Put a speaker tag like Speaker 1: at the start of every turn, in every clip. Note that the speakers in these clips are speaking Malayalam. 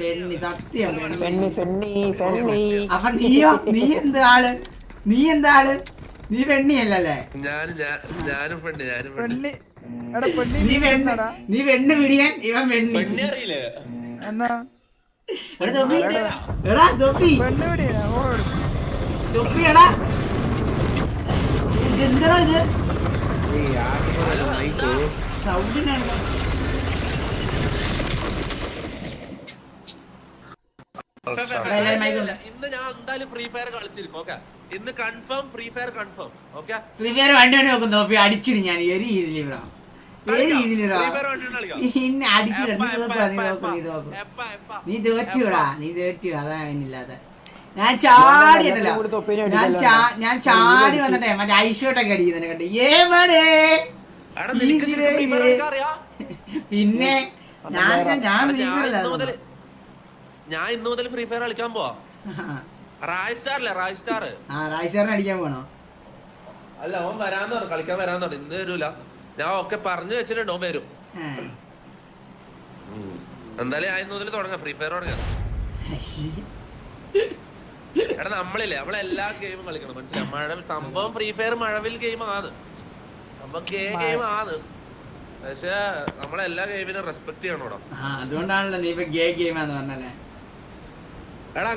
Speaker 1: പെണ്ണി സത്യം
Speaker 2: അപ്പൊ നീ എന്താ ആള് നീ പെണ്ണിയല്ലേ നീ പെണ്ണ് പിടിയാൻ ഇവൻ പെണ്ണി എടാ തൊപ്പി എടാ ഇതെന്താ ഇത് സൗണ്ടിനാണ്
Speaker 3: ഇന്ന് ഞാൻ എന്തായാലും ഫ്രീ ഫയർ കളിച്ചിരിക്കും. ഓക്കെ, ഇന്ന് confirm free fire confirm. Okay,
Speaker 2: free fire വണ്ടി വണ്ടി നോക്കും തോപ്പി അടിച്ചിട് ഞാൻ ഒരു രീതിയിൽ നീ തോറ്റുവിടാ അതാ അവനില്ലാത്ത ഞാൻ ചാടിയല്ലോ ഞാൻ ചാടി വന്നിട്ടേ മറ്റേ ഐശ്വട്ടൊക്കെ അടിക്കുന്നതിനെ കണ്ട് പിന്നെ
Speaker 3: ഞാൻ ഇന്ന് മുതൽ ഫ്രീ ഫയർ കളിക്കാൻ പോവാ.
Speaker 2: റായ്സ്റ്റാറിനെ അടിക്കാൻ പോണോ?
Speaker 3: അല്ല, ഓൻ വരാന്ന് പറഞ്ഞു, കളിക്കാൻ വരാന്ന് പറഞ്ഞു. ഇന്ന് വരൂല, ഞാൻ ഒക്കെ പറഞ്ഞു വെച്ചിട്ടുണ്ട്, ഓൻ വരും. എന്തായാലും ഞാൻ ഇന്ന് മുതൽ തുടങ്ങാം, ഫ്രീ ഫയർ തുടങ്ങാം. എടാ നമ്മളില്ലേ, നമ്മളെല്ലാ ഗെയിമും കളിക്കണം, മനസ്സിലായി? മഴ സംഭവം ഫ്രീ ഫയർ മഴവിൽ ഗെയിം ആണ്, സംഭവം ഗെയിം ആണ്. പക്ഷെ നമ്മളെല്ലാ ഗെയിമിനും റെസ്പെക്ട് ചെയ്യണോടാ.
Speaker 2: അതുകൊണ്ടാണല്ലോ നീ ഇപ്പൊ ഗേ ഗെയിം ആന്ന് പറഞ്ഞല്ലേ.
Speaker 3: എടാ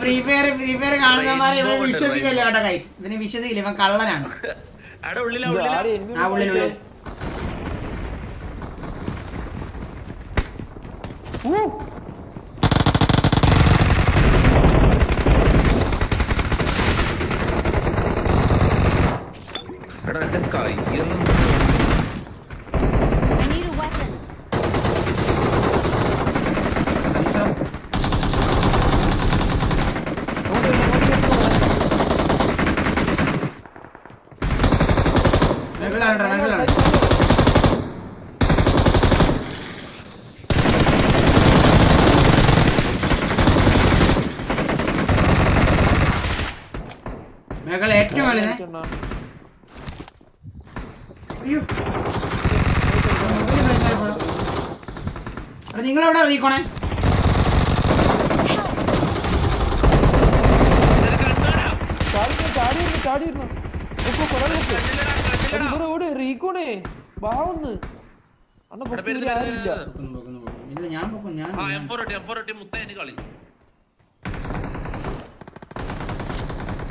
Speaker 2: ഫ്രീ ഫയർ കാണുന്നമാരെ ഇവനെ വിശ്വസിക്കല്ലോ കേട്ടോ ഗൈസ്, ഇവനെ വിശ്വസിക്കില്ല, ഇവൻ കള്ളനാണ്. ഉള്ളിൽ മേഖല ഏറ്റവും വലുത്. നിങ്ങളെവിടെ ഇറങ്ങിക്കോണേ?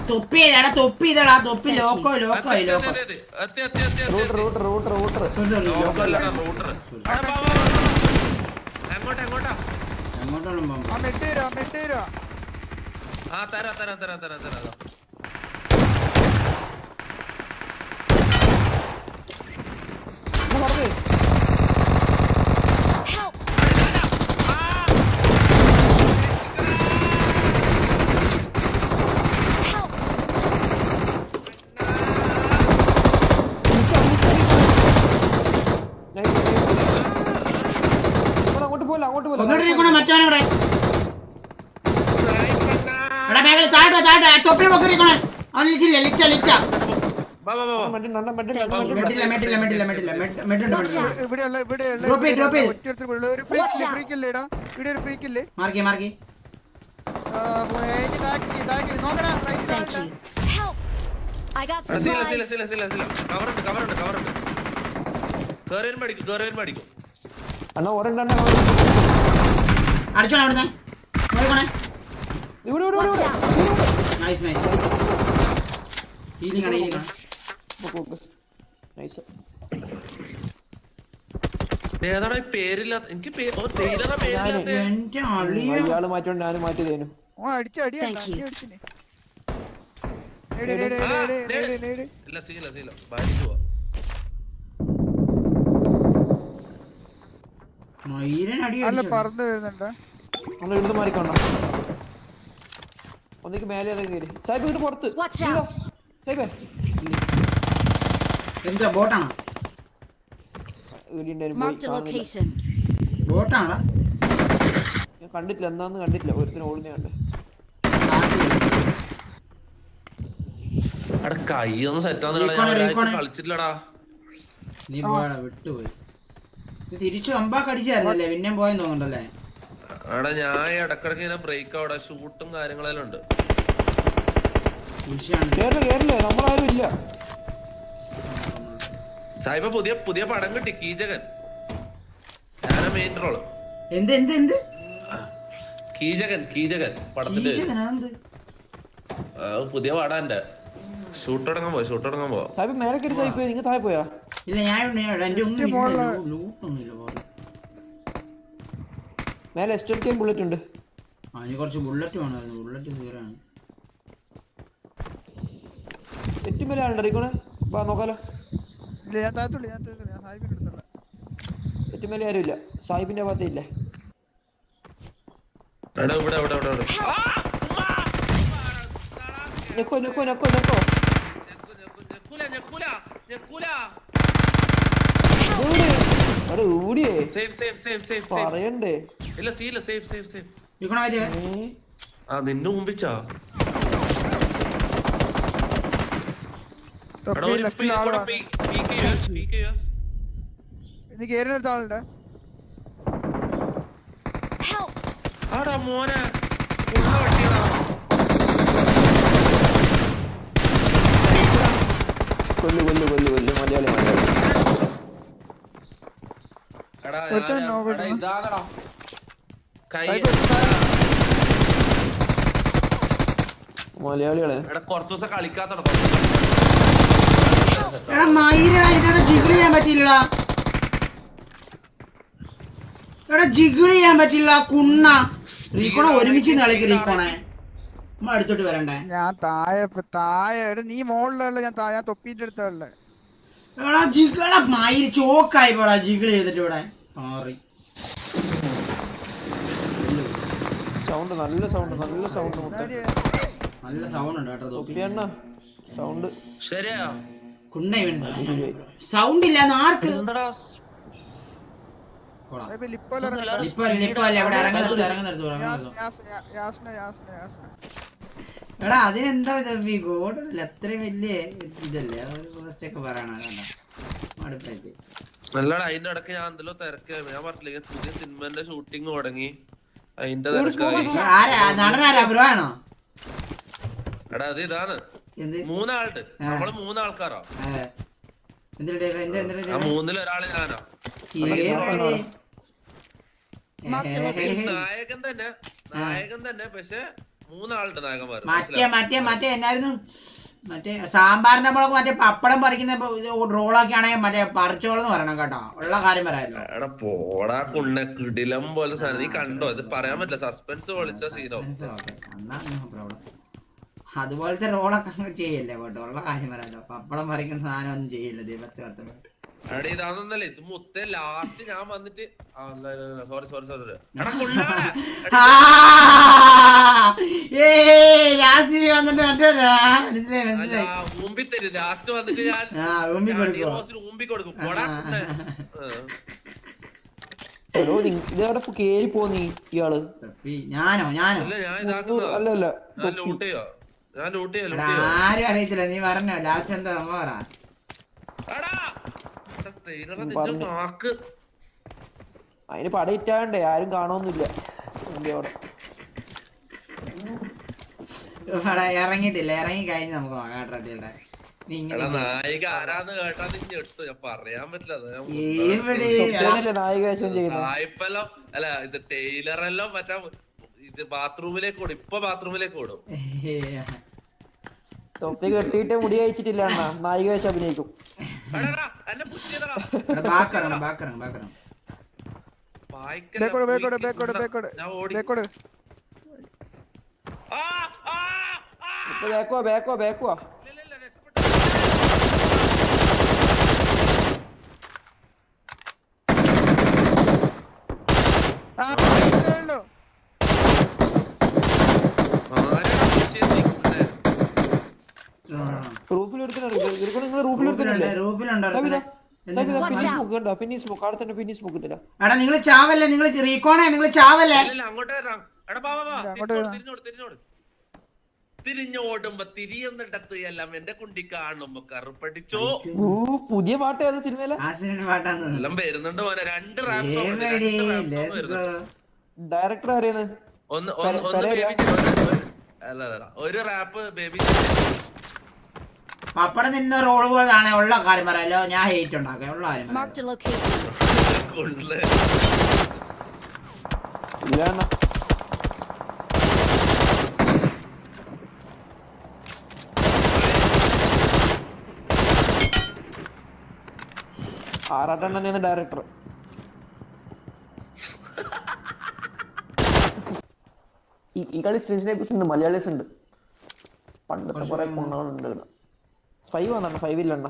Speaker 2: തൊപ്പി ഇതടാ, തൊപ്പി ലോക്കോ മറ്റവനെ തൊപ്പി പൊക്കിരിക്കണേ. അടിച്ചോ അവിടുന്ന് നോക്കണേ. നൈസ് ഹീലിംഗ് ആണ്.
Speaker 3: ഏതാടാ പേരില്ല, എനിക്ക്
Speaker 4: മാറ്റിയതേനു.
Speaker 1: പറന്നു വരുന്നുണ്ട്.
Speaker 4: മാറിക്കോണ്ടോ ഒന്നിക്ക് മേലെ കയറി സാഹിബ് വീട്ട് പുറത്ത്.
Speaker 2: എന്താ ബോട്ടാണോ? ബോട്ടാണോ?
Speaker 4: കണ്ടിട്ടില്ല, എന്താന്ന് കണ്ടിട്ടില്ല. ഒരുത്തിന് ഓടുന്ന കണ്ടേ.
Speaker 3: കൈയൊന്നും സെറ്റാന്ന് കളിച്ചിട്ടില്ലടാ.
Speaker 2: നീ പോയാ വിട്ടുപോയി. തിരിച്ചു അമ്പാക്ക് അടിച്ചായിരുന്നല്ലേ പിന്നെയും പോയെന്ന് തോന്നുന്നുണ്ടല്ലേ?
Speaker 3: എടാ ഞാൻ ഇടക്കിടക്ക് ഇങ്ങനെ ബ്രേക്ക് അവിടെ ഷൂട്ടും കാര്യങ്ങളെല്ലാം ഉണ്ട്.
Speaker 4: നമ്മളാരും ഇല്ല.
Speaker 3: സായിപ്പ പുതിയ പടം കിട്ടി കീചകൻ. ഞാനാ മെയിൻ റോള്.
Speaker 2: എന്ത് എന്ത് എന്ത്
Speaker 3: കീചകൻ പടത്തിന്റെ പുതിയ പടം എന്റെ ഷൂട്ട് തുടങ്ങാൻ പോവാ.
Speaker 2: ഇല്ല ഞാൻ
Speaker 4: ബുള്ളറ്റ് ഉണ്ട്.
Speaker 2: അതിന് കുറച്ച് ബുള്ളറ്റ് വേണമായിരുന്നു. ബുള്ളറ്റ് തീരാണ്.
Speaker 4: ഏറ്റവും വലിയ ആളുണ്ട് നോക്കാലോ. ഏറ്റവും വലിയ ആരും ഇല്ല. സാഹിബിന്റെ ഭാഗത്തേ ഇല്ല. ഞെക്കോ പറയണ്ടേ?
Speaker 3: നിന്നെ മുമ്പിച്ചാ മോനെ
Speaker 4: കൊല്ലു മലയാളി. മലയാളികളെ
Speaker 3: കുറച്ചു ദിവസം കളിക്കാത്ത
Speaker 2: ജിഗിൾ ചെയ്യാൻ പറ്റില്ല. കുണ്ണ റീക്കോണ ഒരുമിച്ച് കളിക്ക്. റീക്കോണെ അടുത്തോട്ട് വരണ്ടേ?
Speaker 1: ഞാൻ താഴെ നീ മോളിലുള്ള ഞാൻ തൊപ്പീന്റെ അടുത്തുള്ള
Speaker 2: ജിഗിള മയിര് ചോക്കായി പോടാ. ജിഗിൾ ചെയ്തിട്ട് ഇവിടെ
Speaker 4: സൗണ്ട് നല്ല സൗണ്ട്
Speaker 2: ഉണ്ട് കേട്ടോ.
Speaker 4: സൗണ്ട്
Speaker 3: ശരിയാ.
Speaker 2: സൗണ്ട് ഇല്ല ആർക്ക്? എടാ അതിനെന്താ ഗോഡല്ല അത്രയും വലിയ ഇതല്ലേ ഒക്കെ പറയണ.
Speaker 3: നല്ലടാ. അതിന്റെ ഇടയ്ക്ക് ഞാൻ എന്തെല്ലോ തിരക്കായിരുന്നു. ഞാൻ പറഞ്ഞില്ലേ പുതിയ സിനിമന്റെ ഷൂട്ടിങ് തുടങ്ങി. അതിന്റെ
Speaker 2: നടനാരാ ബ്രോ ആണോ?
Speaker 3: എടാ അത് ഇതാണ് മൂന്നാളുണ്ട്. നമ്മള് മൂന്നാൾക്കാരോ? മൂന്നിലൊരാള് ഞാനാ. നായകൻ തന്നെ പക്ഷെ മൂന്നാളുണ്ട് നായകന്മാര്.
Speaker 2: മറ്റേ എന്നായിരുന്നു മറ്റേ സാമ്പാറിന്റെ മുളക് മറ്റേ പപ്പടം പറിക്കുന്ന റോളൊക്കെ ആണെങ്കിൽ മറ്റേ പറിച്ചോളെന്ന് പറയണം കേട്ടോ. ഉള്ള കാര്യം പറയാലോ.
Speaker 3: എടാ പോടാ കുണ്ണ കിടിലം പോലെ സാധനം. നീ കണ്ടോ? ഇത് പറയാൻ പറ്റില്ല. സസ്പെൻസ് പൊളിച്ച സീനോ.
Speaker 2: അതുപോലത്തെ റോളൊക്കെ ചെയ്യല്ലേ കേട്ടോ. ഉള്ള കാര്യം പറയാലോ. പപ്പടം പറിക്കുന്ന സാധനം ഒന്നും ചെയ്യില്ല. ദൈവത്തെ വർത്തമാനം.
Speaker 3: എടാ ഇതാന്നല്ലേ ഇത് മുത്തേ ലാസ്റ്റ് ഞാൻ വന്നിട്ട് സോറി ഊമ്പി തരും. ലാസ്റ്റ് വന്നിട്ട് ഞാൻ ഊമ്പി കൊടുക്കും.
Speaker 4: കേറി പോന്നി ഇയാള്.
Speaker 2: ഞാനോ
Speaker 4: അല്ലല്ല
Speaker 2: ആരും അറിയത്തില്ല. നീ പറഞ്ഞോ ലാസ്റ്റ് എന്താ നമ്മ പറ.
Speaker 4: അതിന് പടയിറ്റാണ്ടേ ആരും കാണുന്നില്ല.
Speaker 2: ഇറങ്ങിട്ടില്ല. ഇറങ്ങി കഴിഞ്ഞ് നമുക്ക് നോക്കാട്ടെ.
Speaker 3: നായിക ആരാന്ന് കേട്ടാ നീ ഞെട്ടു. ഞാൻ പറയാൻ പറ്റില്ല. നായിപ്പെല്ലാം അല്ല ഇത് ടൈലറെല്ലാം മറ്റേ ഇത് ബാത്റൂമിലേക്ക് ഓടും. ഇപ്പൊ ബാത്റൂമിലേക്ക് ഓടും.
Speaker 4: തൊപ്പി കെട്ടിയിട്ട് മുടി അയച്ചിട്ടില്ല. നായിക വേഷം അഭിനയിക്കും. ബേക്കോ
Speaker 2: നിങ്ങൾ ചാവല്ലേ? നിങ്ങൾ റീക്കോണേ നിങ്ങൾ ചാവല്ലേ?
Speaker 3: തിരിഞ്ഞോടുമ്പോ തിരിയുന്നിടത്ത് എല്ലാം എന്റെ കുണ്ടി കാണുമ്പോ കറുപ്പടിച്ചോ.
Speaker 4: പുതിയ പാട്ട് ഏതാ സിനിമയിലെ?
Speaker 3: എല്ലാം വരുന്നുണ്ട് മോനെ. 2 റാപ്പ്
Speaker 4: ഡയറക്ടർ ആരെയാണ്?
Speaker 3: ഒരു റാപ്പ് ബേബി
Speaker 2: പപ്പടം നിന്ന റോഡ് പോലെ കാണാൻ ഉള്ള കാര്യം പറയാലോ. ഞാൻ ഹേറ്റ് ഉണ്ടാക്കാം ഉള്ള കാര്യം
Speaker 4: ആറാട്ടെണ്ണ തന്നെയാണ് ഡയറക്ടർ. ഈ കളി സ്ട്രീറ്റ് സ്നൈപ്പേഴ്സ് ഉണ്ട്, മലയാളീസ് ഉണ്ട്, പണ്ടത്തെ കുറെ പൊണ്ണുകളുണ്ട്. 5 വന്നെണ്ണ, 5 ഇല്ലെണ്ണ.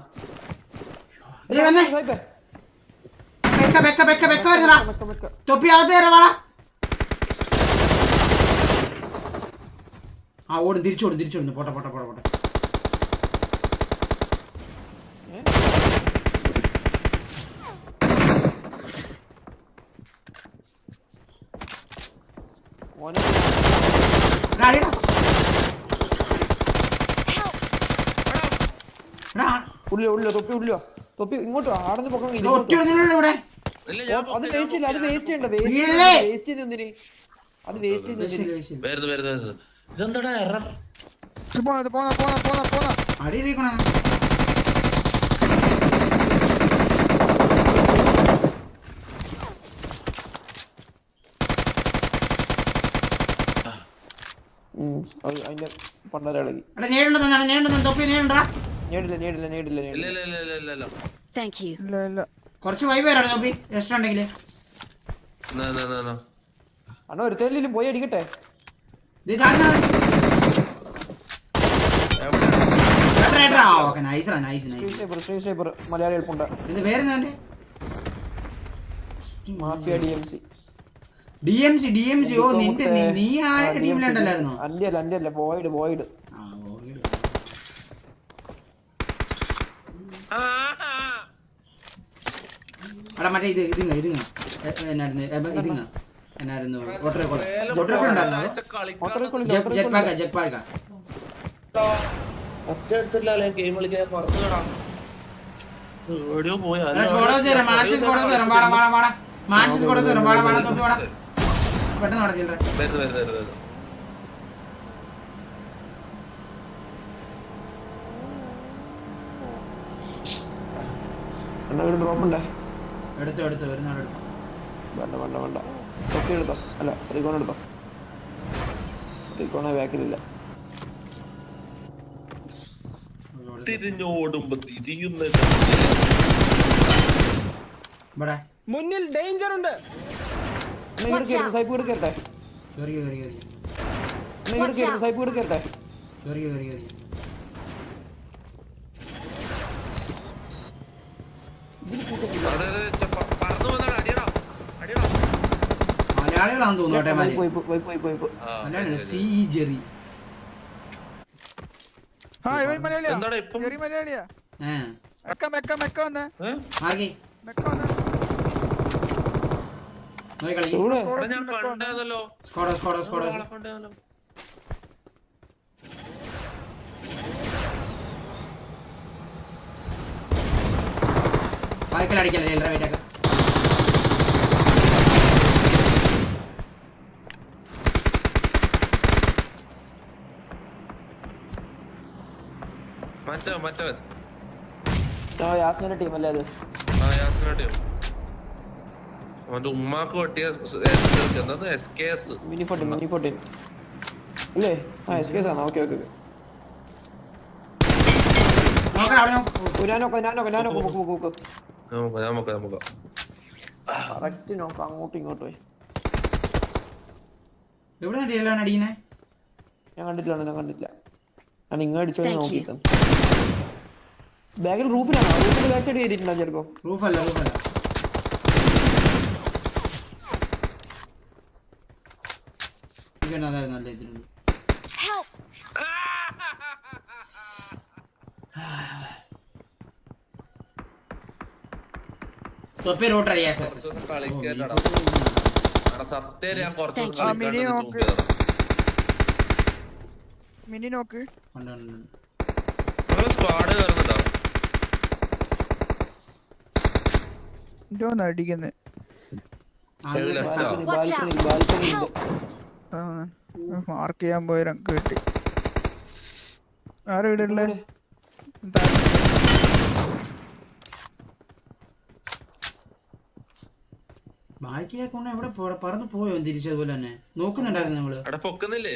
Speaker 2: ഓടും തിരിച്ചോടും പോട്ടെ പോട്ടെ പോട്ടെ പോട്ടെ.
Speaker 4: തൊപ്പി ഇങ്ങോട്ടോ ആടന്ന് പൊക്കം. അത് വേസ്റ്റ് ഇല്ല, അത് വേസ്റ്റ് ചെയ്യണ്ട. വേസ്റ്റ് ചെയ്തെന്തിന്? അത് വേസ്റ്റ് ചെയ്തെന്തിന്?
Speaker 3: ഇതെന്താടാ എറർ?
Speaker 4: അതിന്റെ പണ്ടരളകി
Speaker 2: കുറച്ച് വൈബേരാണ് നോപ്പി എക്സ്ട്രാ ഉണ്ടെങ്കിൽ.
Speaker 4: അണ്ണാ ഒരു തേലിലും പോയി അടിക്കട്ടെ. മലയാളി എളുപ്പുണ്ട്.
Speaker 2: ഇത് പേര്
Speaker 4: മാഫിയ DMC.
Speaker 2: ഓ നിന്റെ നീ ആ ടീമിലുണ്ടല്ലായിരുന്നോ?
Speaker 4: അല്ല ബോയ്ഡ്.
Speaker 2: അവിടെ മറ്റേ ഇതിങ്ങ എന്നായിരുന്നു പെട്ടെന്ന് നടക്കില്ല.
Speaker 4: ഡ്രോപ്പുണ്ടേ
Speaker 2: എടുത്തോ വരുന്നാൾ എടുത്തോ.
Speaker 4: വേണ്ട തൊപ്പി എടുത്തോ. അല്ല റീകോൺ എടുത്തോ. റീകോണ ബാക്കിലില്ല.
Speaker 3: തിരിഞ്ഞോടുമ്പോ തിരിയുന്ന
Speaker 5: മുന്നിൽ ഡേഞ്ചർ ഉണ്ട്.
Speaker 4: സൈപ്പ് എടുക്കട്ടെ. സൈപ്പ് എടുക്കട്ടെ.
Speaker 2: മലയാളികളാന്ന് തോന്നുന്നു. അടിക്കല്ലേ റൈറ്റൊക്കെ
Speaker 3: മറ്റവൻ
Speaker 4: യാസ്മിന്റെ ടീമല്ലേ അത്?
Speaker 3: യാസ്മിന്റെ ടീം. അവന്റെ ഉമ്മാക്ക് പറ്റിയ
Speaker 4: മിനി 14 അല്ലേ? SKS ആണ്. ഓക്കെ അങ്ങോട്ടും ഇങ്ങോട്ടും ഞാൻ കണ്ടിട്ടില്ല. ഞാൻ ഇങ്ങ അടിച്ചോ നോക്കിട്ട ബാഗിൽ റൂഫിലാണോ? റൂഫിൽ ബാക്ക് സൈഡ് കയറിയിട്ടുണ്ടോ? ചെറുപ്പോ
Speaker 2: റൂഫല്ല നല്ല ഇതിലുണ്ട്. തൊപ്പി റൂട്ട് അറിയാം.
Speaker 3: സത്യം ഞാൻ കുറച്ച്
Speaker 1: മിനി നോക്ക്.
Speaker 3: സ്ക്വാഡ് കയറുന്നുണ്ടോ?
Speaker 1: എന്തോന്ന് അടിക്കുന്നത്? മാർക്ക് ചെയ്യാൻ പോയ കിട്ടി. ആരും ഇവിടെ ഉള്ളേ?
Speaker 2: ബാക്കിയാക്കൊണ്ട് എവിടെ പറന്നു പോയോ തിരിച്ചതുപോലെ തന്നെ നോക്കുന്നുണ്ടായിരുന്നു നമ്മള്.
Speaker 3: അവിടെ പൊക്കുന്നില്ലേ?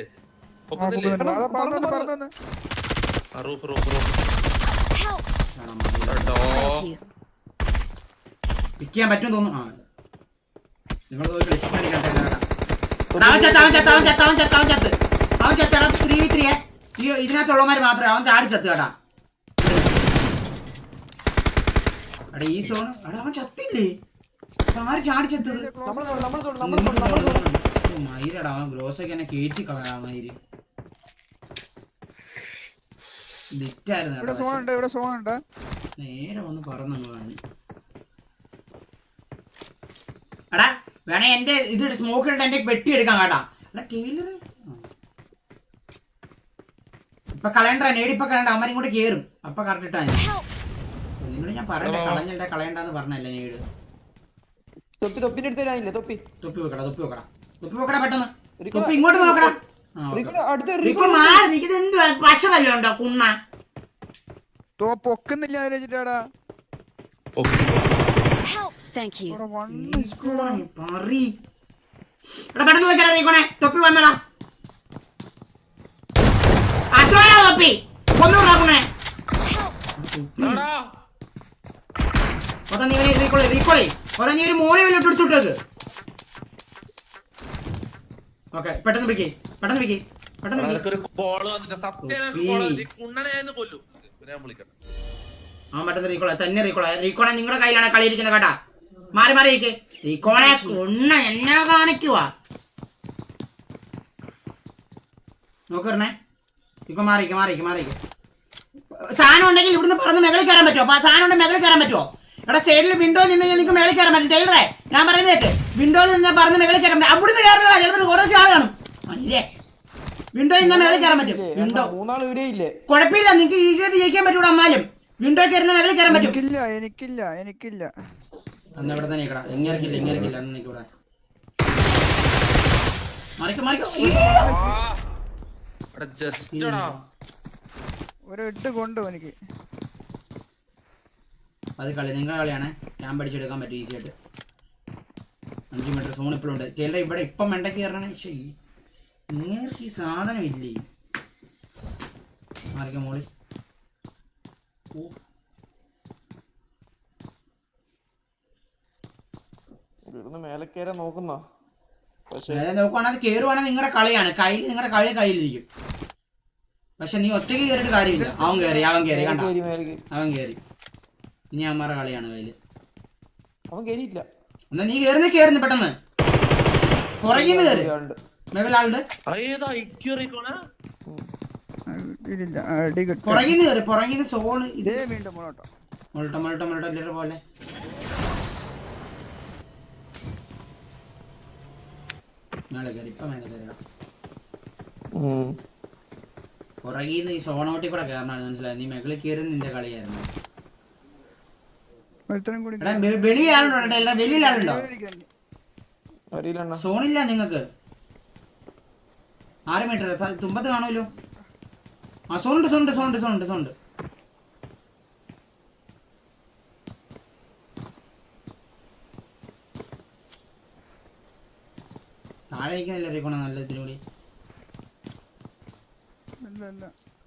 Speaker 2: പിക്ക് ചെയ്യാൻ പറ്റും തോന്നുന്നു. നിങ്ങൾ ഇതിനകത്തുള്ളമാര് മാത്രമേ അവൻ ചാടി ചത്ത് കേട്ടാ. എടാ ഈ സോൺ എടാ അവൻ ചത്തില്ലേ? ആര് ചാടി ചത്തത്? മയിരടാ അവൻ ഗ്രോസൊക്കെ എന്നെ കേറ്റി കളയാ മയിര്. നേരെ ഒന്ന് പറന്നു കാണി. എടാ വേണേ എന്റെ ഇത് സ്മോക്ക് ഇട്ട് എന്റെ പെട്ടി എടുക്കാൻ കേട്ടാ. എടാ ടൈലർ ഇപ്പൊ കളയണ്ട നേടിപ്പോ കളയണ്ട. അമ്മരും കൂടെ കേറും അപ്പൊ കറക്റ്റ് ഇട്ടാ. നിങ്ങള് ഞാൻ പറഞ്ഞ കളയണ്ടെന്ന് പറഞ്ഞല്ലേ നേട്.
Speaker 4: തൊപ്പി എടുത്തില്ല. തൊപ്പി
Speaker 2: വെക്കടാ പെട്ടെന്ന്. തൊപ്പി ഇങ്ങോട്ട് നോക്കടാ. പശ വല്ലതും ഉണ്ടോ കുണ്ണ?
Speaker 1: പൊക്കുന്നില്ല വെച്ചിട്ടാടാ.
Speaker 2: തൊപ്പി വന്നടാ. അത്രയാ തൊപ്പി ഒന്നുകൂടാ കുണ്ണേ. നീ ഒരു മോളി വല്ല എടുത്തിട്ടേക്ക്. ഓക്കെ പെട്ടെന്ന് പിടിക്കേ. ആ പെട്ടെന്ന് റീക്കോളെ തന്നെ റീക്കോണെ നിങ്ങളുടെ കയ്യിലാണ് കളി ഇരിക്കുന്നത് കേട്ടാ. മാറി റീക്കോണെ കൊണ്ണ എന്നാ കാണിക്കുവാ നോക്കണേ. ഇപ്പൊ മാറിക്ക്. സാധനം ഉണ്ടെങ്കിൽ ഇവിടുന്ന് പറഞ്ഞ് മേളിൽ കയറാൻ പറ്റുമോ? സാധനം ഉണ്ടെങ്കിൽ മേളിൽ കയറാൻ പറ്റുമോ? എടാ സൈഡിൽ വിൻഡോയിൽ നിന്ന് നിങ്ങൾക്ക് മേളിൽ കയറാൻ പറ്റും. ടൈലറേ ഞാൻ പറയുന്നത് കേട്ട്. വിൻഡോയിൽ നിന്ന് പറഞ്ഞ് മേളിൽ കയറാൻ പറ്റും. അവിടുന്ന് കയറില്ല ചിലപ്പോൾ ഓരോ ചാറ് കാണും. വിൻഡോയിൽ നിന്ന് മേളിൽ കയറാൻ പറ്റും. വിൻഡോ കുഴപ്പമില്ല നിങ്ങൾക്ക് ഈസിയായിട്ട് ജയിക്കാൻ പറ്റൂടാ. എന്നാലും വിൻഡോ കയറുന്ന മേളിൽ കയറാൻ പറ്റും.
Speaker 1: എനിക്കില്ല
Speaker 2: അന്ന് ഇവിടെ തന്നെ നിൽക്കടാ. എങ്ങനെക്കില്ല അന്ന് നിൽക്കൂടാ.
Speaker 1: ഒരു ഇട്ട് കൊണ്ടു എനിക്ക്.
Speaker 2: അത് കളി നിങ്ങളുടെ കളിയാണ്. ക്യാമ്പ് അടിച്ചെടുക്കാൻ പറ്റും ഈസിയായിട്ട്. 5 മീറ്റർ സോൺ ഇപ്പോഴും ഉണ്ട്. ചില ഇവിടെ ഇപ്പം മെണ്ടക്ക് കയറണേ. നിങ്ങൾക്ക് ഈ സാധനം ഇല്ലേ? മാറിക്ക മോളി.
Speaker 4: മേലെ നോക്കുന്ന
Speaker 2: നോക്കുവാണെങ്കിൽ അത് കയറുവാണെങ്കിൽ നിങ്ങളുടെ കളിയാണ്. നിങ്ങളുടെ കയ്യിലിരിക്കും. പക്ഷെ നീ ഒറ്റയ്ക്ക് കയറിയിട്ട് കാര്യമില്ല. അവൻ കയറി കണ്ട അവൻ കയറി. ഇനി അമ്മമാരുടെ കളിയാണ് കയ്യില്.
Speaker 4: അവൻ കയറിയില്ല.
Speaker 2: എന്നാ നീ കയറുന്നു പെട്ടെന്ന്. പുറകിന്ന് കയറി. മേഖലാളുണ്ട് പുറകിന്ന് സോണ് മുളട്ടോ പോലെ. മേലെ കയറി ഇപ്പൊ മേലെ കയറിയാ. പുറകിന്ന് ഈ സോണോട്ടി കൂടെ കയറണമാണ് മനസ്സിലായത്. നീ മേഖലയിൽ കയറി നിന്റെ കളിയായിരുന്നു. വെളിയിലാളുണ്ടോ? സോണില്ല നിങ്ങക്ക്. 6 മീറ്റർ തുമ്പത്ത് കാണുമല്ലോ. ആ സോണ്ട് താഴെ ഇരിക്കുന്നില്ല. റീക്കോണ നല്ല ഇതിലൂടെ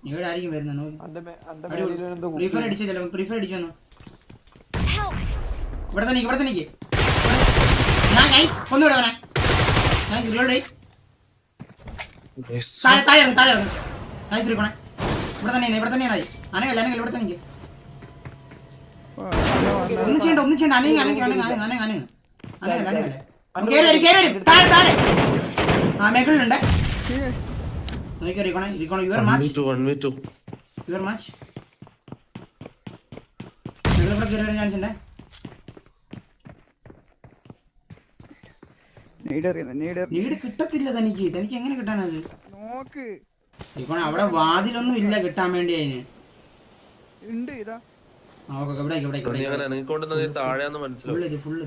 Speaker 2: ഇവിടെ ആയിരിക്കും വരുന്നത്. പ്രീഫയർ അടിച്ചു ഇവിടെ തന്നെ ഒന്നുകൂടെ അവനെ താഴെ നൈസ് റീക്കോണെ. ഇവിടെ തന്നെയായി അനങ്ങല്ല ഇവിടെ തന്നെ ഒന്നും ചെയ്യണ്ട. അനങ്ങ ആ മേഖലയിലുണ്ട്. യുവർ മാച്ച് ഇവിടെ കയറി വരാൻ ചാൻസ് ഉണ്ട്. നീട് കിട്ടത്തില്ല തനിക്ക് എങ്ങനെ കിട്ടാനത്?
Speaker 1: നോക്ക്
Speaker 2: അവിടെ വാതിലൊന്നും ഇല്ല കിട്ടാൻ വേണ്ടി അതിന്.
Speaker 1: ഉണ്ട് ഇതാ.
Speaker 2: ഫുള്ള്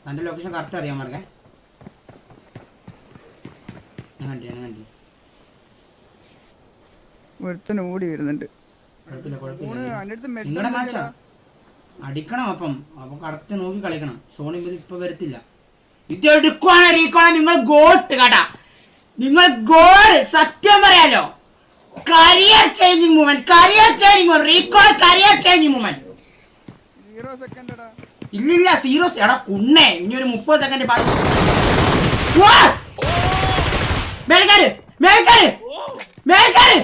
Speaker 2: തന്റെ ലൊക്കേഷൻ കറക്റ്റ് അറിയാൻ മാർഗേ.
Speaker 1: ഒരുത്തന് ഓടി വരുന്നുണ്ട്.
Speaker 2: നിങ്ങളുടെ മാച്ചാ അടിക്കണം. അപ്പം കറക്റ്റ് നോക്കി കളിക്കണം. സോണി ഇപ്പൊ വരത്തില്ല. ഇത് എടുക്കുവാണ് റീക്കോണ. നിങ്ങൾ ഗോട്ട് കേട്ടാ. നിങ്ങൾ ഗോൾ സത്യം പറയാലോ. Career changing movement. Recall career changing movement.
Speaker 1: 0 second എടാ.
Speaker 2: ഇല്ലില്ല 0 എടാ കുണ്ണേ. ഇനി ഒരു 30 സെക്കൻഡ് മേൽക്കാര്.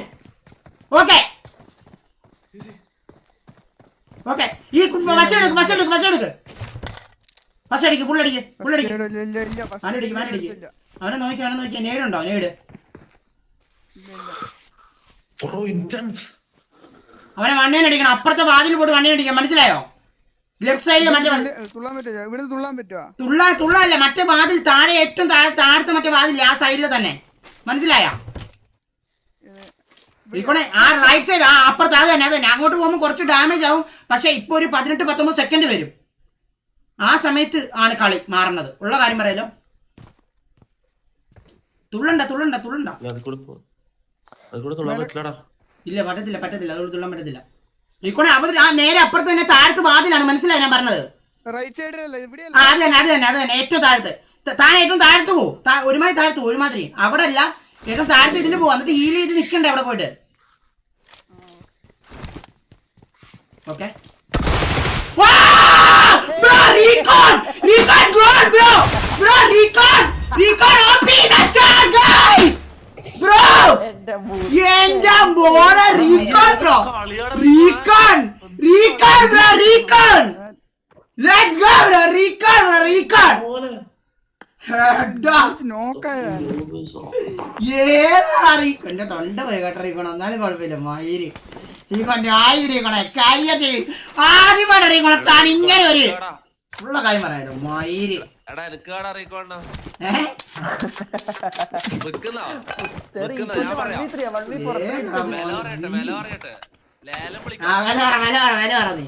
Speaker 2: ഓക്കെ ഈ ബസ് അടിക്ക്. ഫുൾ അടിക്ക്. അവനെ നോക്കിയാ നേടുണ്ടോ? നേട്. അവനെ വണ്ണേനടിക്കണം. അപ്പുറത്തെ വാതിൽ പോയിട്ട് വണ്ണേനടിക്കാം. മനസ്സിലായോ? ലെഫ്റ്റ് സൈഡില് മറ്റേ തുള്ളല്ല മറ്റേ വാതിൽ താഴെ ഏറ്റവും താഴത്തെ മറ്റേ വാതിൽ ആ സൈഡില് തന്നെ. മനസ്സിലായോ? ആ റൈറ്റ് സൈഡ് ആ അപ്പുറത്ത് അത് തന്നെ. അങ്ങോട്ട് പോകുമ്പോൾ കുറച്ച് ഡാമേജ് ആവും. പക്ഷെ ഇപ്പൊ ഒരു 18-19 സെക്കൻഡ് വരും. ആ സമയത്ത് ആണ് കളി മാറുന്നത്. ഉള്ള കാര്യം പറയാലോ. തുള്ളണ്ട. ഇല്ല പറ്റത്തില്ല. അതുകൊണ്ട് തുള്ളാൻ പറ്റത്തില്ല. ഇക്കോണെ അവർ ആ നേരെ അപ്പുറത്ത് തന്നെ താഴത്ത് വാതിലാണ്. മനസ്സിലായി ഞാൻ പറഞ്ഞത്? അത് തന്നെ ഏറ്റവും താഴത്ത്. താഴെ ഏറ്റവും താഴത്ത് പോകും. ഒരുമാതിരി അവിടെ അല്ല ഏറ്റവും താഴത്ത് ഇതിന് പോവാ. എന്നിട്ട് ഹീൽ ചെയ്ത് നിക്കണ്ടേ അവിടെ പോയിട്ട്. ഓക്കെ എന്റെ തൊണ്ട പോയി കേട്ടറിയിക്കണം. എന്നാലും കുഴപ്പമില്ല. മയിര് ആയിരിക്കണേ കരിയർ ചെയ്യും. ആദ്യമായിട്ട് അറിയിക്കണം താൻ ഇങ്ങനെ ഒരു ഉള്ള കാര്യം പറയാലോ. മയിര് വില പറ നീ.